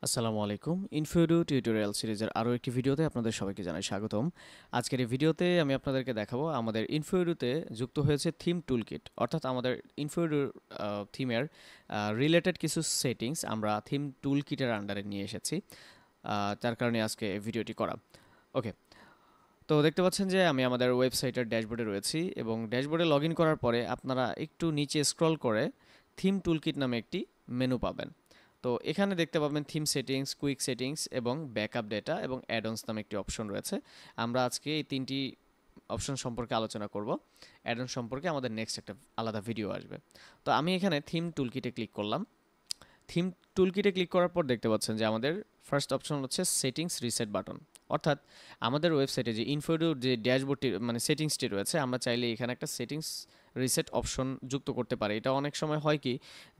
আসসালামু আলাইকুম। ইনফিউডু টিউটোরিয়াল সিরিজের আরও একটি ভিডিওতে আপনাদের সবাইকে জানাই স্বাগতম। আজকের এই ভিডিওতে আমি আপনাদেরকে দেখাবো আমাদের ইনফিউডুতে যুক্ত হয়েছে থিম টুলকিট, অর্থাৎ আমাদের ইনফিউডু থিমের রিলেটেড কিছু সেটিংস আমরা থিম টুলকিটের আন্ডারে নিয়ে এসেছি। তার কারণে আজকে এই ভিডিওটি করা। ওকে, তো দেখতে পাচ্ছেন যে আমি আমাদের ওয়েবসাইটের ড্যাশবোর্ডে রয়েছি এবং ড্যাশবোর্ডে লগ ইন করার পরে আপনারা একটু নিচে স্ক্রল করে থিম টুলকিট নামে একটি মেনু পাবেন। তো এখানে দেখতে পাবেন থিম সেটিংস, কুইক সেটিংস এবং ব্যাকআপ ডেটা এবং অ্যাডঅনস নামে একটি অপশন রয়েছে। আমরা আজকে এই তিনটি অপশন সম্পর্কে আলোচনা করব। অ্যাডঅন সম্পর্কে আমাদের নেক্সট একটা আলাদা ভিডিও আসবে। তো আমি এখানে থিম টুলকিটে ক্লিক করলাম। থিম টুলকিটে ক্লিক করার পর দেখতে পাচ্ছেন যে আমাদের ফার্স্ট অপশন হচ্ছে সেটিংস রিসেট বাটন, অর্থাৎ আমাদের ওয়েবসাইটে যে ইনফোডুর যে ড্যাশবোর্ডটি মানে সেটিংসটি রয়েছে, আমরা চাইলে এখানে একটা সেটিংস রিসেট অপশন যুক্ত করতে পারি। এটা অনেক সময় হয় কি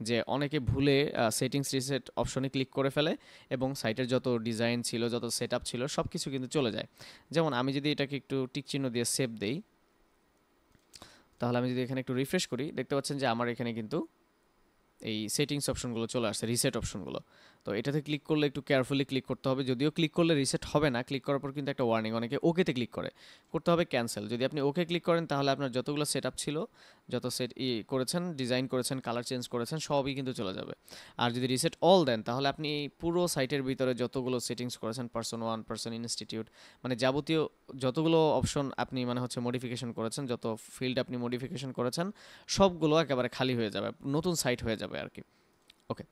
যে অনেকে ভুলে সেটিংস রিসেট অপশনে ক্লিক করে ফেলে এবং সাইটের যত ডিজাইন ছিল, যত সেট আপ ছিল সব কিছু কিন্তু চলে যায়। যেমন আমি যদি এটাকে একটু টিক চিহ্ন দিয়ে সেভ দেই, তাহলে আমি যদি এখানে একটু রিফ্রেশ করি, দেখতে পাচ্ছেন যে আমার এখানে কিন্তু এই সেটিংস অপশনগুলো চলে আসছে, রিসেট অপশনগুলো। তো এটাতে ক্লিক করলে একটু কেয়ারফুলি ক্লিক করতে হবে, যদিও ক্লিক করলে রিসেট হবে না। ক্লিক করার পর কিন্তু একটা ওয়ার্নিং, অনেকে ওকেতে ক্লিক করতে হবে ক্যান্সেল। যদি আপনি ওকে ক্লিক করেন তাহলে আপনার যতগুলো সেট আপ ছিল, যত সেট করেছেন, ডিজাইন করেছেন, কালার চেঞ্জ করেছেন, সবই কিন্তু চলে যাবে। আর যদি রিসেট অল দেন তাহলে আপনি পুরো সাইটের ভিতরে যতগুলো সেটিংস করেছেন, পার্সন ওয়ান, পার্সন ইনস্টিটিউট, মানে যাবতীয় যতগুলো অপশন আপনি মানে হচ্ছে মডিফিকেশন করেছেন, যত ফিল্ড আপনি মডিফিকেশন করেছেন, সবগুলো একেবারে খালি হয়ে যাবে, নতুন সাইট হয়ে যাবে আর কি। ওকে,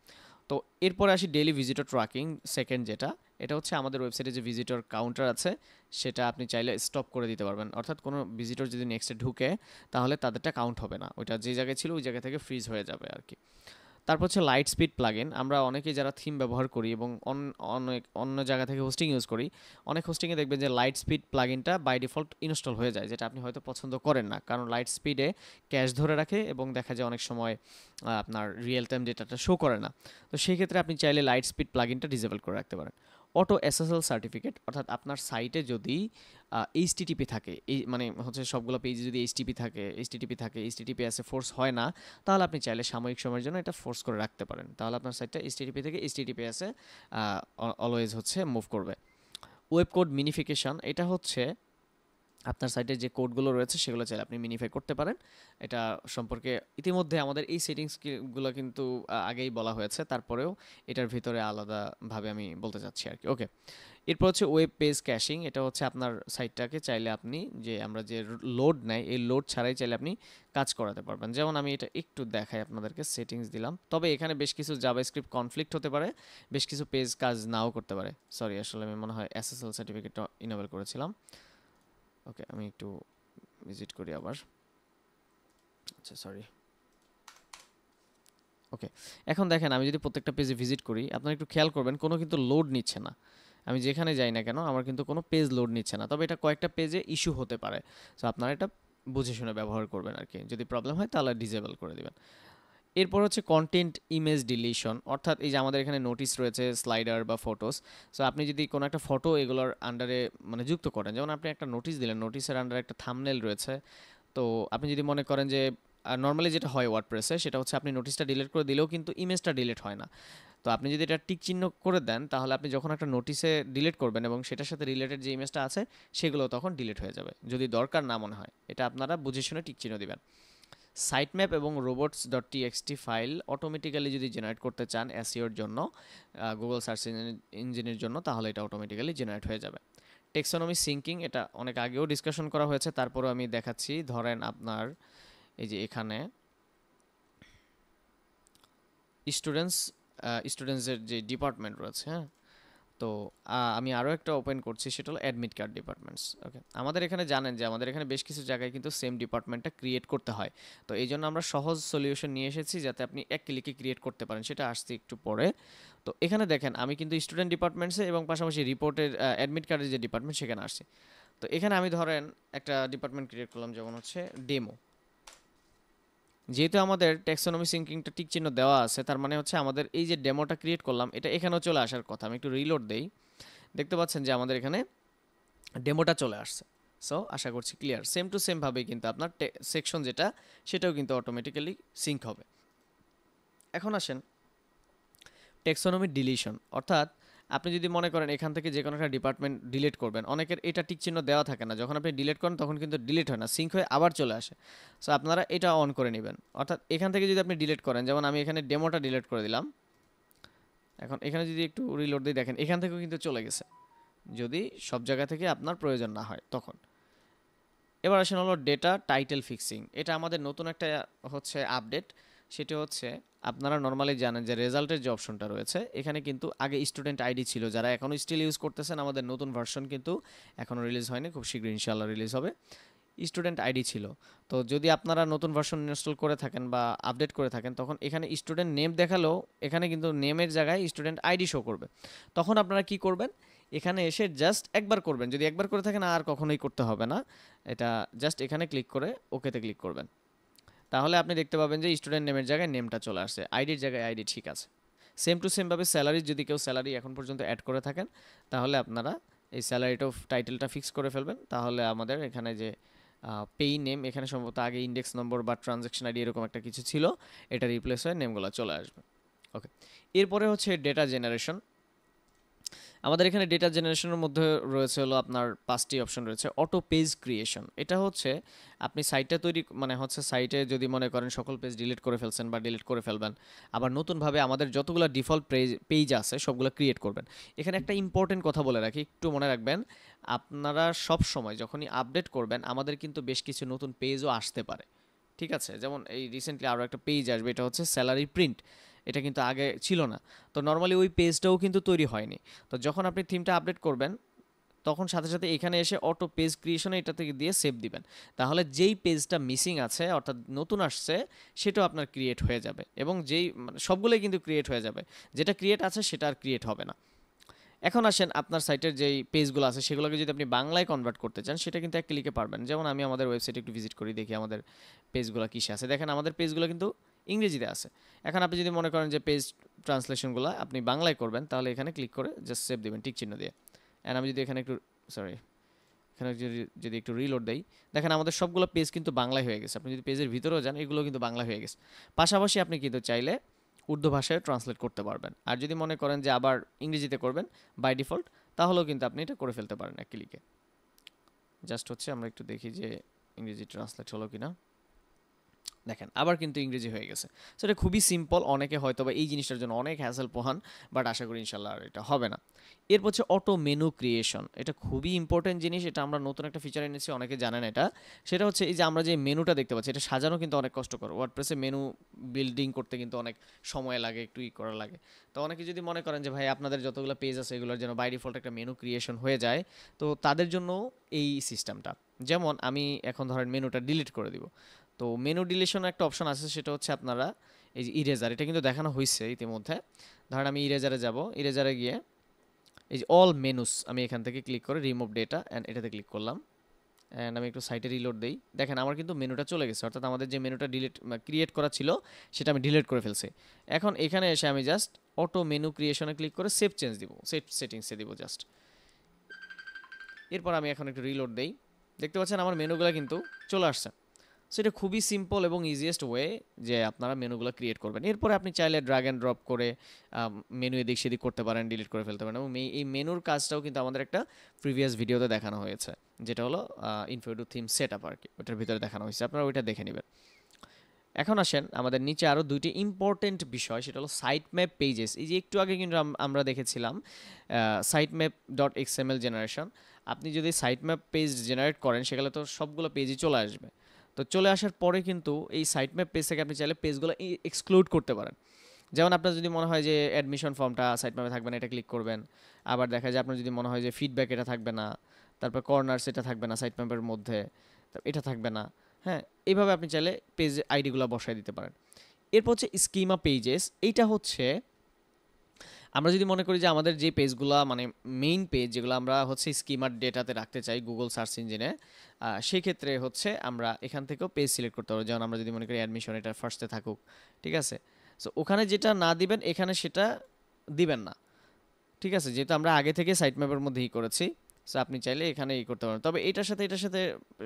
তো এরপরে আসি ডেইলি ভিজিটর ট্র্যাকিং সেকেন্ড, যেটা এটা হচ্ছে আমাদের ওয়েবসাইটে যে ভিজিটর কাউন্টার আছে সেটা আপনি চাইলে স্টপ করে দিতে পারবেন। অর্থাৎ কোনো ভিজিটর যদি নেক্সটে ঢুকে তাহলে তাদেরটা কাউন্ট হবে না, ওইটা যে জায়গায় ছিল ওই জায়গা থেকে ফ্রিজ হয়ে যাবে আর কি। তারপর হচ্ছে লাইট স্পিড প্লাগইন। আমরা অনেকেই যারা থিম ব্যবহার করি এবং অনেক অন্য জায়গা থেকে হোস্টিং ইউজ করি, অনেক হোস্টিংয়ে দেখবেন যে লাইট স্পিড প্লাগইনটা বাই ডিফল্ট ইনস্টল হয়ে যায়, যেটা আপনি হয়তো পছন্দ করেন না, কারণ লাইট স্পিডে ক্যাশ ধরে রাখে এবং দেখা যায় অনেক সময় আপনার রিয়েল টাইম ডেটাটা শো করে না। তো সেই ক্ষেত্রে আপনি চাইলে লাইট স্পিড প্লাগইনটা ডিসেবল করে রাখতে পারেন। অটো এসএসএল সার্টিফিকেট, অর্থাৎ আপনার সাইটে যদি এইচটিটিপি থাকে, এই মানে হচ্ছে সবগুলো পেজে যদি এইচটিটিপিএসে ফোর্স হয় না, তাহলে আপনি চাইলে সাময়িক সময়ের জন্য এটা ফোর্স করে রাখতে পারেন। তাহলে আপনার সাইটটা এইচটিটিপি থেকে এইচটিটিপিএসে অলওয়েজ হচ্ছে মুভ করবে। ওয়েব কোড মিনিফিকেশন, এটা হচ্ছে আপনার সাইটে যে কোডগুলো রয়েছে সেগুলো চাইলে আপনি মিনিফাই করতে পারেন। এটা সম্পর্কে ইতিমধ্যে আমাদের এই সেটিংসগুলো কিন্তু আগেই বলা হয়েছে, তারপরেও এটার ভিতরে আলাদাভাবে আমি বলতে চাচ্ছি আর কি। ওকে, এরপর হচ্ছে ওয়েব পেজ ক্যাশিং। এটা হচ্ছে আপনার সাইটটাকে চাইলে আপনি যে আমরা যে লোড নেয় এই লোড ছাড়াই চাইলে আপনি কাজ করাতে পারবেন। যেমন আমি এটা একটু দেখাই আপনাদেরকে, সেটিংস দিলাম, তবে এখানে বেশ কিছু জাভাস্ক্রিপ্ট কনফ্লিক্ট হতে পারে, বেশ কিছু পেজ কাজ নাও করতে পারে। সরি, আসলে আমি মনে হয় এসএসএল সার্টিফিকেটটা ইনেবল করেছিলাম। ওকে, আমি একটু ভিজিট করি আবার। আচ্ছা, সরি। ওকে, এখন দেখেন আমি যদি প্রত্যেকটা পেজে ভিজিট করি, আপনারা একটু খেয়াল করবেন কোনো কিন্তু লোড নিচ্ছে না। আমি যেখানে যাই না কেন আমার কিন্তু কোনো পেজ লোড নিচ্ছে না, তবে এটা কয়েকটা পেজে ইস্যু হতে পারে। সো আপনারা এটা বুঝে শুনে ব্যবহার করবেন আর কি। যদি প্রবলেম হয় তাহলে ডিসেবল করে দিবেন। এরপর হচ্ছে কন্টেন্ট ইমেজ ডিলিশন, অর্থাৎ এই যে আমাদের এখানে নোটিস রয়েছে, স্লাইডার বা ফটোস। সো আপনি যদি কোনো একটা ফটো এগুলোর আন্ডারে মানে যুক্ত করেন, যেমন আপনি একটা নোটিস দিলেন, নোটিসের আন্ডারে একটা থাম্বনেল রয়েছে। তো আপনি যদি মনে করেন যে নর্মালি যেটা হয় ওয়ার্ডপ্রেসে, সেটা হচ্ছে আপনি নোটিসটা ডিলিট করে দিলেও কিন্তু ইমেজটা ডিলিট হয় না। তো আপনি যদি এটা টিক চিহ্ন করে দেন তাহলে আপনি যখন একটা নোটিসে ডিলিট করবেন এবং সেটার সাথে রিলেটেড যে ইমেজটা আছে সেগুলো তখন ডিলিট হয়ে যাবে, যদি দরকার না মনে হয়। এটা আপনারা বুঝে শুনে টিক চিহ্ন দিবেন। সাইট ম্যাপ এবং robots dot TXT file automatically যদি জেনারেট করতে চান এসইওর জন্য, গুগল সার্চ ইঞ্জিনের জন্য, তাহলে এটা অটোমেটিক্যালি জেনারেট হয়ে যাবে। টেক্সোনমি সিঙ্কিং, এটা অনেক আগেও ডিসকাশন করা হয়েছে, তারপরেও আমি দেখাচ্ছি। ধরেন আপনার এই যে এখানে স্টুডেন্টস স্টুডেন্টসের যে ডিপার্টমেন্ট রয়েছে, হ্যাঁ, তো আমি আরও একটা ওপেন করছি, সেটা হলো অ্যাডমিট কার্ড ডিপার্টমেন্টস। ওকে, আমাদের এখানে জানেন যে আমাদের এখানে বেশ কিছু জায়গায় কিন্তু সেম ডিপার্টমেন্টটা ক্রিয়েট করতে হয়। তো এই জন্য আমরা সহজ সলিউশন নিয়ে এসেছি যাতে আপনি এক ক্লিকে ক্রিয়েট করতে পারেন, সেটা আসছে একটু পরে। তো এখানে দেখেন আমি কিন্তু স্টুডেন্ট ডিপার্টমেন্টসে এবং পাশাপাশি রিপোর্টের অ্যাডমিট কার্ডের যে ডিপার্টমেন্ট সেখানে আসছে। তো এখানে আমি ধরেন একটা ডিপার্টমেন্ট ক্রিয়েট করলাম, যেমন হচ্ছে ডেমো। যেহেতু আমাদের ট্যাক্সোনমি সিঙ্কিংটা টিক চিহ্ন দেওয়া আছে, তার মানে হচ্ছে আমাদের এই যে ডেমোটা ক্রিয়েট করলাম এটা এখানেও চলে আসার কথা। আমি একটু রিলোড দেই, দেখতে পাচ্ছেন যে আমাদের এখানে ডেমোটা চলে আসছে। সো আশা করছি ক্লিয়ার। সেম টু সেম ভাবে কিন্তু আপনার সেকশন যেটা সেটাও কিন্তু অটোমেটিক্যালি সিঙ্ক হবে। এখন আসেন টেক্সোনমি ডিলিশন, অর্থাৎ আপনি যদি মনে করেন এখান থেকে যে কোনো একটা ডিপার্টমেন্ট ডিলিট করবেন, অনেকের এটা টিক চিহ্ন দেওয়া থাকে না, যখন আপনি ডিলিট করেন তখন কিন্তু ডিলিট হয় না, সিঙ্ক হয়ে আবার চলে আসে। সো আপনারা এটা অন করে নেবেন। অর্থাৎ এখান থেকে যদি আপনি ডিলিট করেন, যেমন আমি এখানে ডেমোটা ডিলিট করে দিলাম, এখন এখানে যদি একটু রিলোড দিয়ে দেখেন এখান থেকেও কিন্তু চলে গেছে, যদি সব জায়গা থেকে আপনার প্রয়োজন না হয় তখন। এবার আসেন হলো ডেটা টাইটেল ফিক্সিং। এটা আমাদের নতুন একটা হচ্ছে আপডেট। সেটা হচ্ছে আপনারা নর্মালি জানেন যে রেজাল্টের যে অপশনটা রয়েছে এখানে কিন্তু আগে স্টুডেন্ট আইডি ছিল, যারা এখনও স্টিল ইউজ করতেছেন, আমাদের নতুন ভার্সন কিন্তু এখনও রিলিজ হয়নি, খুব শীঘ্রই ইনশাআল্লাহ রিলিজ হবে। স্টুডেন্ট আইডি ছিল, তো যদি আপনারা নতুন ভার্সন ইনস্টল করে থাকেন বা আপডেট করে থাকেন তখন এখানে স্টুডেন্ট নেম দেখালেও এখানে কিন্তু নেমের জায়গায় স্টুডেন্ট আইডি শো করবে। তখন আপনারা কি করবেন, এখানে এসে জাস্ট একবার করবেন, যদি একবার করে থাকেন আর কখনোই করতে হবে না, এটা জাস্ট এখানে ক্লিক করে ওকেতে ক্লিক করবেন। তাহলে আপনি দেখতে পাবেন যে স্টুডেন্ট নেমের জায়গায় নেমটা চলে আসছে, আইডির জায়গায় আইডি ঠিক আছে। সেম টু সেমভাবে স্যালারি, যদি কেউ স্যালারি এখন পর্যন্ত অ্যাড করে থাকেন তাহলে আপনারা এই স্যালারিটাও টাইটেলটা ফিক্স করে ফেলবেন। তাহলে আমাদের এখানে যে পেই নেম, এখানে সম্ভবত আগে ইন্ডেক্স নম্বর বা ট্রানজ্যাকশন আইডি এরকম একটা কিছু ছিল, এটা রিপ্লেস হয়ে নেমগুলো চলে আসবে। ওকে, এরপরে হচ্ছে ডেটা জেনারেশন। আমাদের এখানে ডেটা জেনারেশনের মধ্যে রয়েছে হলো আপনার 5টি অপশন রয়েছে। অটো পেজ ক্রিয়েশন, এটা হচ্ছে আপনি সাইটটা তৈরি মানে হচ্ছে সাইটে যদি মনে করেন সকল পেজ ডিলিট করে ফেলছেন বা ডিলিট করে ফেলবেন, আবার নতুনভাবে আমাদের যতগুলো ডিফল্ট পেজ আছে সবগুলো ক্রিয়েট করবেন। এখানে একটা ইম্পর্টেন্ট কথা বলে রাখি, একটু মনে রাখবেন, আপনারা সব সময় যখনই আপডেট করবেন আমাদের কিন্তু বেশ কিছু নতুন পেজও আসতে পারে। ঠিক আছে, যেমন এই রিসেন্টলি আরও একটা পেজ আসবে, এটা হচ্ছে স্যালারি প্রিন্ট, এটা কিন্তু আগে ছিল না। তো নর্মালি ওই পেজটাও কিন্তু তৈরি হয়নি। তো যখন আপনি থিমটা আপডেট করবেন তখন সাথে সাথে এখানে এসে অটো পেজ ক্রিয়েশনে এটা থেকে দিয়ে সেভ দিবেন। তাহলে যেই পেজটা মিসিং আছে অর্থাৎ নতুন আসছে সেটাও আপনার ক্রিয়েট হয়ে যাবে, এবং যেই সবগুলোই কিন্তু ক্রিয়েট হয়ে যাবে, যেটা ক্রিয়েট আছে সেটা আর ক্রিয়েট হবে না। এখন আসেন আপনার সাইটের যেই পেজগুলো আছে সেগুলোকে যদি আপনি বাংলায় কনভার্ট করতে চান সেটা কিন্তু এক ক্লিকে পারবেন। যেমন আমি আমাদের ওয়েবসাইটে একটু ভিজিট করি, দেখি আমাদের পেজগুলো কিসে আছে। দেখেন আমাদের পেজগুলো কিন্তু ইংরেজিতে আছে। এখন আপনি যদি মনে করেন যে পেজ ট্রান্সলেশনগুলো আপনি বাংলায় করবেন তাহলে এখানে ক্লিক করে জাস্ট সেভ দেবেন টিক চিহ্ন দিয়ে। অ্যান্ড আমি যদি এখানে একটু সরি এখানে যদি একটু রিলোড দেই, দেখেন আমাদের সবগুলো পেজ কিন্তু বাংলায় হয়ে গেছে। আপনি যদি পেজের ভিতরেও যান এগুলো কিন্তু বাংলা হয়ে গেছে। পাশাপাশি আপনি কিন্তু চাইলে উর্দু ভাষায় ট্রান্সলেট করতে পারবেন। আর যদি মনে করেন যে আবার ইংরেজিতে করবেন বাই ডিফল্ট, তাহলেও কিন্তু আপনি এটা করে ফেলতে পারেন এক ক্লিকে। জাস্ট হচ্ছে আমরা একটু দেখি যে ইংরেজি ট্রান্সলেট হলো কিনা। দেখেন আবার কিন্তু ইংরেজি হয়ে গেছে। সো এটা খুবই সিম্পল, অনেকে হয়তো বা এই জিনিসটার জন্য অনেক হ্যাসেল পোহান, বাট আশা করি ইনশাল্লাহ আর এটা হবে না। এরপর হচ্ছে অটো মেনু ক্রিয়েশন, এটা খুবই ইম্পর্টেন্ট জিনিস, এটা আমরা নতুন একটা ফিচার এনেছি, অনেকে জানেন এটা। সেটা হচ্ছে এই যে আমরা যে মেনুটা দেখতে পাচ্ছি এটা সাজানো কিন্তু অনেক কষ্টকর। ওয়ার্ডপ্রেসে মেনু বিল্ডিং করতে কিন্তু অনেক সময় লাগে, একটু করা লাগে। তো অনেকে যদি মনে করেন যে ভাই আপনাদের যতগুলো পেজ আছে এগুলোর জন্য বাই ডিফল্ট একটা মেনু ক্রিয়েশন হয়ে যায়, তো তাদের জন্য এই সিস্টেমটা। যেমন আমি এখন ধরেন মেনুটা ডিলিট করে দিব, তো মেনু ডিলিশনের একটা অপশন আছে, সেটা হচ্ছে আপনারা এই যে ইরেজার, এটা কিন্তু দেখানো হয়েছে ইতিমধ্যে। ধরেন আমি ইরেজারে যাব, ইরেজারে গিয়ে এই যে অল মেনুস আমি এখান থেকে ক্লিক করে রিমুভ ডেটা অ্যান্ড এটাতে ক্লিক করলাম, অ্যান্ড আমি একটু সাইটে রিলোড দিই। দেখেন আমার কিন্তু মেনুটা চলে গেছে, অর্থাৎ আমাদের যে মেনুটা ক্রিয়েট করা ছিল সেটা আমি ডিলিট করে ফেলছি। এখন এখানে এসে আমি জাস্ট অটো মেনু ক্রিয়েশনে ক্লিক করে সেভ চেঞ্জ দিব, সেটিংসে দিব জাস্ট। এরপর আমি এখন একটু রিলোড দেই, দেখতে পাচ্ছেন আমার মেনুগুলো কিন্তু চলে আসছে। সো এটা খুবই সিম্পল এবং ইজিয়েস্ট ওয়ে যে আপনারা মেনুগুলো ক্রিয়েট করবেন। এরপরে আপনি চাইলে ড্র্যাগ অ্যান্ড ড্রপ করে মেনু এদিক সেদিক করতে পারেন, ডিলিট করে ফেলতে পারেন, এবং এই মেনুর কাজটাও কিন্তু আমাদের একটা প্রিভিয়াস ভিডিওতে দেখানো হয়েছে, যেটা হলো ইনফিনিটি থিম সেট আপ আর কি, ওটার ভিতরে দেখানো হয়েছে, আপনারা ওইটা দেখে নেবেন। এখন আসেন আমাদের নিচে আরও দুইটি ইম্পর্টেন্ট বিষয়, সেটা হলো সাইট ম্যাপ পেজেস। এই যে একটু আগে কিন্তু আমরা দেখেছিলাম site map dot XML generation. আপনি যদি সাইট ম্যাপ পেজ জেনারেট করেন সেখানে তো সবগুলো পেজই চলে আসবে। তো চলে আসার পরে কিন্তু এই সাইট ম্যাপ পেজ থেকে আপনি চাইলে পেজগুলো এক্সক্লুড করতে পারেন। যেমন আপনার যদি মনে হয় যে অ্যাডমিশন ফর্মটা সাইট ম্যাপে থাকবে না, এটা ক্লিক করবেন। আবার দেখা যায় আপনার যদি মনে হয় যে ফিডব্যাক এটা থাকবে না, তারপর কর্নার্স এটা থাকবে না সাইট ম্যাপের মধ্যে, এটা থাকবে না। হ্যাঁ, এইভাবে আপনি চাইলে পেজ আইডিগুলো বসায় দিতে পারেন। এরপর হচ্ছে স্কিমা পেজেস। এইটা হচ্ছে আমরা যদি মনে করি যে আমাদের যে পেজগুলো মানে মেইন পেজ যেগুলো আমরা হচ্ছে স্কিমার ডেটাতে রাখতে চাই গুগল সার্চ ইঞ্জিনে, সেই ক্ষেত্রে হচ্ছে আমরা এখান থেকেও পেজ সিলেক্ট করতে পারবো। যেমন আমরা যদি মনে করি অ্যাডমিশন এটা ফার্স্টে থাকুক, ঠিক আছে। সো ওখানে যেটা না দিবেন এখানে সেটা দিবেন না, ঠিক আছে, যেহেতু আমরা আগে থেকে সাইট ম্যাপের মধ্যেই করেছি। সো আপনি চাইলে এখানে করতে পারেন। তবে এটার সাথে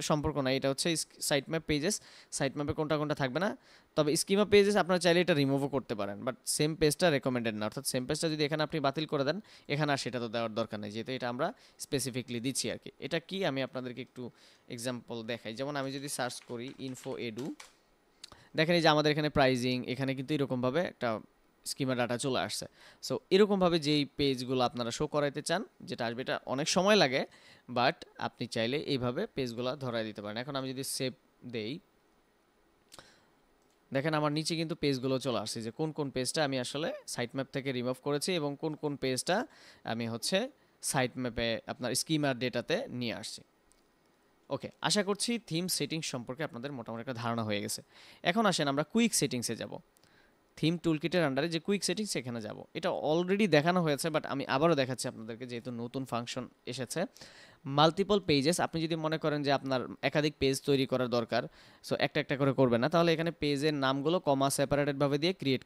সম্পর্ক নাই, এটা হচ্ছে সাইট ম্যাপ পেজেস। সাইট ম্যাপে কোনটা কোনটা থাকবে না। তবে স্কিমা পেজেস আপনারা চাইলে এটা রিমুভও করতে পারেন, বাট সেম পেজটা রেকমেন্ডেড না। অর্থাৎ সেম পেজটা যদি এখানে আপনি বাতিল করে দেন, এখানে আর সেটা তো দেওয়ার দরকার নেই, যেহেতু এটা আমরা স্পেসিফিকলি দিচ্ছি আর কি। এটা কি আমি আপনাদেরকে একটু এক্সাম্পল দেখাই। যেমন আমি যদি সার্চ করি ইনফো এডু, দেখেন এই যে আমাদের এখানে প্রাইজিং, এখানে কিন্তু এরকমভাবে একটা স্কিমা ডাটা চলে আসছে। সো এরকমভাবে যেই পেজগুলো আপনারা শো করাইতে চান, যেটা আসবে, এটা অনেক সময় লাগে, বাট আপনি চাইলে এইভাবে পেজগুলো ধরাই দিতে পারেন। এখন আমি যদি সেভ দেই, দেখেন আমার নিচে কিন্তু পেজগুলো চলে আসছে, যে কোন কোন পেজটা আমি আসলে সাইট ম্যাপ থেকে রিমুভ করেছি এবং কোন কোন পেজটা আমি হচ্ছে সাইট ম্যাপে আপনার স্কিমার ডেটাতে নিয়ে আসছি। ওকে, আশা করছি থিম সেটিংস সম্পর্কে আপনাদের মোটামুটি একটা ধারণা হয়ে গেছে। এখন আসেন আমরা কুইক সেটিংসে যাব। থিম টুলকিটের আন্ডারে যে কুইক সেটিংস, এখানে যাব। এটা অলরেডি দেখানো হয়েছে, বাট আমি আবারও দেখাচ্ছি আপনাদেরকে, যেহেতু নতুন ফাংশন এসেছে। মাল্টিপল পেজেস, আপনি যদি মনে করেন যে আপনার একাধিক পেজ তৈরি করার দরকার, সো একটা একটা করে করবেন না, তাহলে এখানে পেজের নামগুলো কমা সেপারেটেডভাবে দিয়ে ক্রিয়েট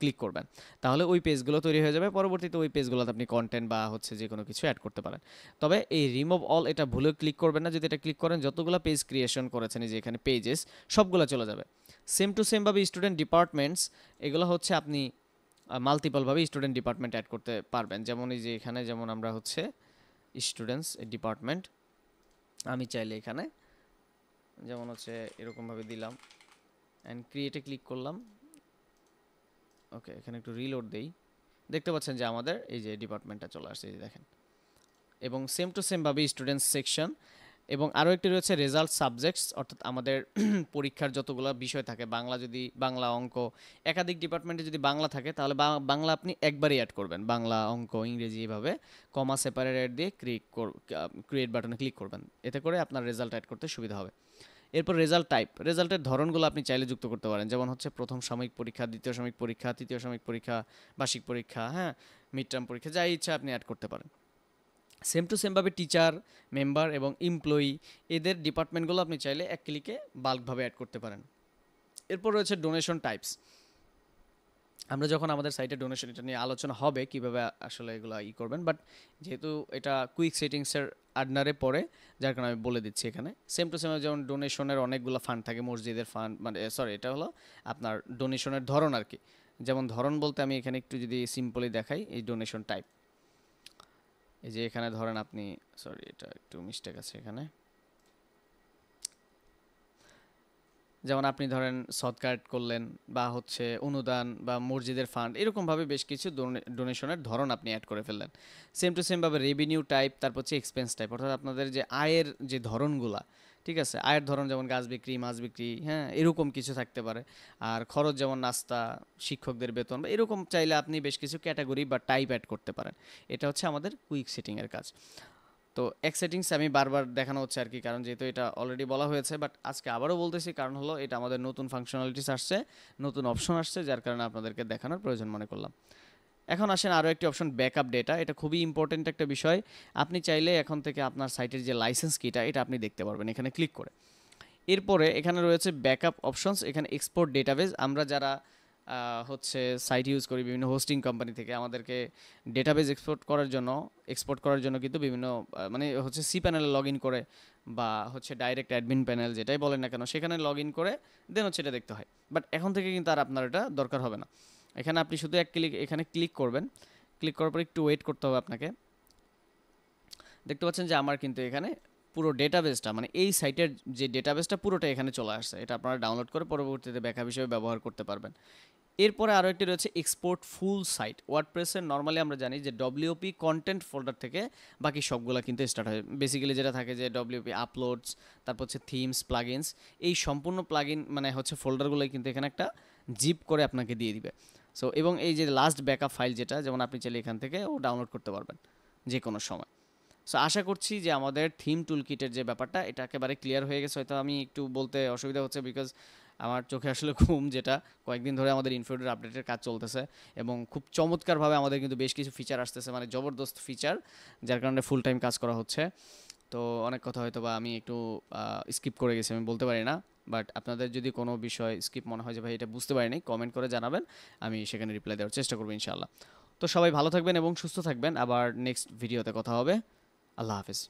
ক্লিক করবেন। তাহলে ওই পেজগুলো তৈরি হয়ে যাবে। পরবর্তীতে ওই পেজগুলোতে আপনি কন্টেন্ট বা হচ্ছে যে কোনো কিছু অ্যাড করতে পারেন। তবে এই রিমুভ অল, এটা ভুলেও ক্লিক করবেন না। যদি এটা ক্লিক করেন, যতগুলো পেজ ক্রিয়েশন করেছেন এই যে এখানে পেজেস, সবগুলো চলে যাবে। সেম টু সেমভাবে স্টুডেন্ট ডিপার্টমেন্টস, এগুলো হচ্ছে আপনি মাল্টিপলভাবে স্টুডেন্ট ডিপার্টমেন্ট অ্যাড করতে পারবেন। যেমন এই যে এখানে যেমন আমরা হচ্ছে স্টুডেন্টস ডিপার্টমেন্ট, আমি চাইলে এখানে যেমন হচ্ছে এরকমভাবে দিলাম অ্যান্ড ক্রিয়েটে ক্লিক করলাম। ওকে, এখানে একটু রিলোড দেই। দেখতে পাচ্ছেন যে আমাদের এই যে ডিপার্টমেন্টটা চলে আসছে, এই যে দেখেন। এবং সেম টু সেমভাবে স্টুডেন্টস সেকশন, এবং আরও একটি রয়েছে রেজাল্ট সাবজেক্টস, অর্থাৎ আমাদের পরীক্ষার যতগুলো বিষয় থাকে, বাংলা যদি বাংলা অঙ্ক, একাধিক ডিপার্টমেন্টে যদি বাংলা থাকে, তাহলে বাংলা আপনি একবারই অ্যাড করবেন, বাংলা অঙ্ক ইংরেজি এভাবে কমা সেপারেট দিয়ে ক্রিয়েট বাটনে ক্লিক করবেন। এতে করে আপনার রেজাল্ট অ্যাড করতে সুবিধা হবে। এরপর রেজাল্ট টাইপ, রেজাল্টের ধরনগুলো আপনি চাইলে যুক্ত করতে পারেন। যেমন হচ্ছে প্রথম সাময়িক পরীক্ষা, দ্বিতীয় সাময়িক পরীক্ষা, তৃতীয় সাময়িক পরীক্ষা, বার্ষিক পরীক্ষা, হ্যাঁ, মিড টার্ম পরীক্ষা, যা ইচ্ছা আপনি অ্যাড করতে পারেন। সেম টু সেমভাবে টিচার, মেম্বার এবং এমপ্লয়ি, এদের ডিপার্টমেন্টগুলো আপনি চাইলে এক ক্লিকে বাল্কভাবে অ্যাড করতে পারেন। এরপর রয়েছে ডোনেশন টাইপস। আমরা যখন আমাদের সাইটে ডোনেশন, এটা নিয়ে আলোচনা হবে কীভাবে আসলে এগুলো করবেন, বাট যেহেতু এটা কুইক সেটিংসের আন্ডারে পড়ে, যার কারণে আমি বলে দিচ্ছি এখানে। সেম টু সেম, যেমন ডোনেশনের অনেকগুলো ফান্ড থাকে, মসজিদের ফান্ড, মানে সরি, এটা হলো আপনার ডোনেশনের ধরন আর কি। যেমন ধরন বলতে আমি এখানে একটু যদি সিম্পলি দেখাই, এই ডোনেশন টাইপ, এই যে এখানে ধরেন আপনি, সরি এটা একটু মিস্টেক আছে এখানে, যেমন আপনি ধরেন সদকা অ্যাড করলেন, বা হচ্ছে অনুদান বা মসজিদের ফান্ড, এরকমভাবে বেশ কিছু ডোনেশনের ধরন আপনি অ্যাড করে ফেললেন। সেম টু সেমভাবে রেভিনিউ টাইপ, তারপর হচ্ছে এক্সপেন্স টাইপ, অর্থাৎ আপনাদের যে আয়ের যে ধরনগুলা, ঠিক আছে, আয়ের ধরন যেমন গাছ বিক্রি, মাছ বিক্রি, হ্যাঁ, এরকম কিছু থাকতে পারে। আর খরচ যেমন নাস্তা, শিক্ষকদের বেতন, বা এরকম চাইলে আপনি বেশ কিছু ক্যাটাগরি বা টাইপ অ্যাড করতে পারেন। এটা হচ্ছে আমাদের কুইক সেটিংয়ের কাজ। তো এক সেটিংস আমি বারবার দেখানো হচ্ছে আর কি, কারণ যেহেতু এটা অলরেডি বলা হয়েছে, বাট আজকে আবারও বলতেছি, কারণ হলো এটা আমাদের নতুন ফাংশনালিটিস আসছে, নতুন অপশন আসছে, যার কারণে আপনাদেরকে দেখানোর প্রয়োজন মনে করলাম। এখন আসেন আরও একটি অপশন, ব্যাকআপ ডেটা। এটা খুবই ইম্পর্টেন্ট একটা বিষয়। আপনি চাইলে এখন থেকে আপনার সাইটের যে লাইসেন্স কিটা, এটা আপনি দেখতে পারবেন এখানে ক্লিক করে। এরপরে এখানে রয়েছে ব্যাকআপ অপশনস, এখানে এক্সপোর্ট ডেটাবেস। আমরা যারা হচ্ছে সাইট ইউজ করি বিভিন্ন হোস্টিং কোম্পানি থেকে, আমাদেরকে ডেটাবেস এক্সপোর্ট করার জন্য কিন্তু বিভিন্ন মানে হচ্ছে সি প্যানেলে লগ ইন করে, বা হচ্ছে ডাইরেক্ট অ্যাডমিন প্যানেল যেটাই বলেন না কেন, সেখানে লগ ইন করে দেন হচ্ছে এটা দেখতে হয়। বাট এখন থেকে কিন্তু আর আপনার এটা দরকার হবে না। এখানে আপনি শুধু এক ক্লিক এখানে ক্লিক করবেন, ক্লিক করার পর একটু ওয়েট করতে হবে আপনাকে। দেখতে পাচ্ছেন যে আমার কিন্তু এখানে পুরো ডেটাবেসটা, মানে এই সাইটের যে ডেটাবেসটা পুরোটা এখানে চলে আসছে। এটা আপনারা ডাউনলোড করে পরবর্তীতে ব্যাকআপ হিসেবে ব্যবহার করতে পারবেন। এরপরে আরও একটি রয়েছে এক্সপোর্ট ফুল সাইট। ওয়ার্ডপ্রেসের নর্মালি আমরা জানি যে ডব্লিউপি কন্টেন্ট ফোল্ডার থেকে বাকি সবগুলো কিন্তু স্টার্ট হয়। বেসিক্যালি যেটা থাকে যে ডব্লিউপি আপলোডস, তারপর হচ্ছে থিমস, প্লাগইনস, এই সম্পূর্ণ প্লাগইন মানে হচ্ছে ফোল্ডারগুলোই কিন্তু এখানে একটা জিপ করে আপনাকে দিয়ে দিবে। সো এবং এই যে লাস্ট ব্যাকআপ ফাইল যেটা, যেমন আপনি চাইলে এখান থেকে ও ডাউনলোড করতে পারবেন যে কোনো সময়। সো আশা করছি যে আমাদের থিম টুলকিটের যে ব্যাপারটা, এটা একেবারে ক্লিয়ার হয়ে গেছে। হয়তো আমি একটু বলতে অসুবিধা হচ্ছে, বিকজ আমার চোখে আসলে ঘুম, যেটা কয়েকদিন ধরে আমাদের ইনফিউডের আপডেটের কাজ চলতেছে, এবং খুব চমৎকারভাবে আমাদের কিন্তু বেশ কিছু ফিচার আসতেছে, মানে জবরদস্ত ফিচার, যার কারণে ফুল টাইম কাজ করা হচ্ছে। তো অনেক কথা হয়তো বা আমি একটু স্কিপ করে গেছি, আমি বলতে পারি না। বাট আপনাদের যদি কোনো বিষয় স্কিপ মনে হয় যে ভাই এটা বুঝতে পারিনি, কমেন্ট করে জানাবেন, আমি সেখানে রিপ্লাই দেওয়ার চেষ্টা করবো ইনশাআল্লাহ। তো সবাই ভালো থাকবেন এবং সুস্থ থাকবেন, আবার নেক্সট ভিডিওতে কথা হবে। আল্লাহ হাফেজ।